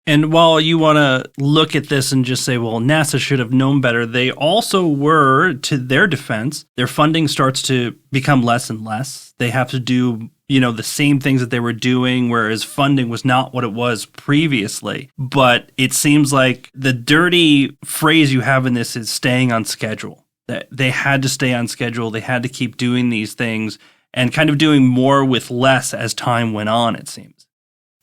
And while you want to look at this and just say, well, NASA should have known better, they also were, to their defense, their funding starts to become less and less. They have to do, the same things that they were doing, whereas funding was not what it was previously. But it seems like the dirty phrase you have in this is staying on schedule. That they had to stay on schedule. They had to keep doing these things and kind of doing more with less as time went on, it seems.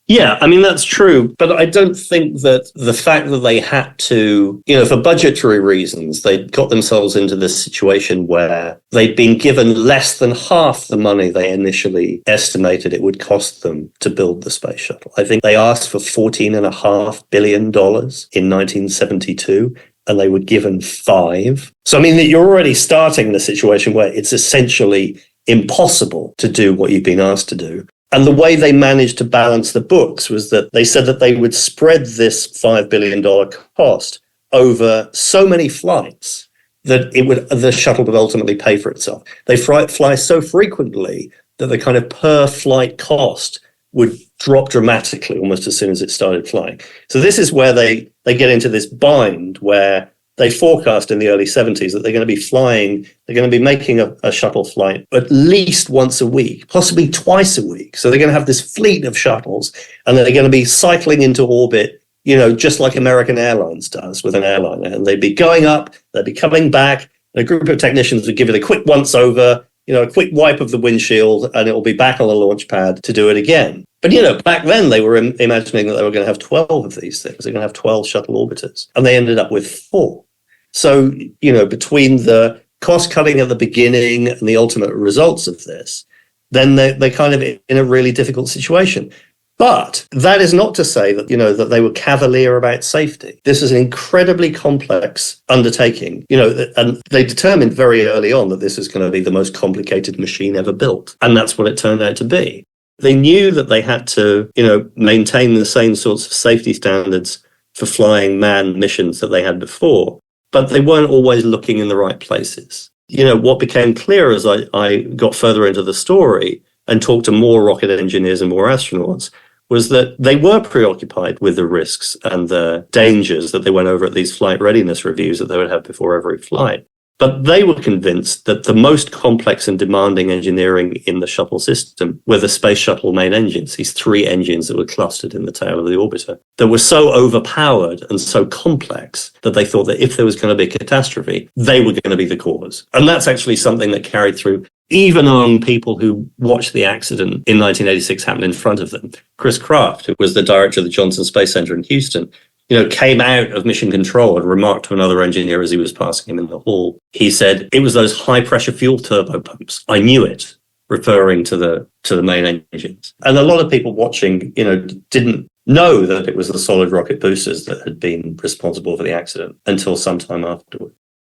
Yeah, I mean, that's true. But I don't think that the fact that they had to, for budgetary reasons, they got themselves into this situation where they'd been given less than half the money they initially estimated it would cost them to build the space shuttle. I think they asked for $14.5 billion in 1972. And they were given 5. So, I mean, that you're already starting in a situation where it's essentially impossible to do what you've been asked to do. And the way they managed to balance the books was that they said that they would spread this $5 billion cost over so many flights that the shuttle would ultimately pay for itself. They fly so frequently that the kind of per flight cost would drop dramatically almost as soon as it started flying. So this is where they get into this bind where they forecast in the early 70s that they're going to be making a shuttle flight at least once a week, possibly twice a week. So they're going to have this fleet of shuttles and they're going to be cycling into orbit, just like American Airlines does with an airliner. And they'd be going up, they'd be coming back, and a group of technicians would give it a quick once over, a quick wipe of the windshield, and it will be back on the launch pad to do it again. But, back then they were imagining that they were going to have 12 of these things. They're going to have 12 shuttle orbiters. And they ended up with 4. So, between the cost cutting at the beginning and the ultimate results of this, then they're kind of in a really difficult situation. But that is not to say that, that they were cavalier about safety. This is an incredibly complex undertaking, and they determined very early on that this is going to be the most complicated machine ever built. And that's what it turned out to be. They knew that they had to, maintain the same sorts of safety standards for flying manned missions that they had before, but they weren't always looking in the right places. What became clear as I got further into the story and talked to more rocket engineers and more astronauts was that they were preoccupied with the risks and the dangers that they went over at these flight readiness reviews that they would have before every flight. But they were convinced that the most complex and demanding engineering in the shuttle system were the space shuttle main engines, these 3 engines that were clustered in the tail of the orbiter, that were so overpowered and so complex that they thought that if there was going to be a catastrophe, they were going to be the cause. And that's actually something that carried through even among people who watched the accident in 1986 happen in front of them. Chris Kraft, who was the director of the Johnson Space Center in Houston, came out of mission control and remarked to another engineer as he was passing him in the hall. He said, "It was those high-pressure fuel turbo pumps. I knew it," referring to the main engines. And a lot of people watching, didn't know that it was the solid rocket boosters that had been responsible for the accident until some time afterward.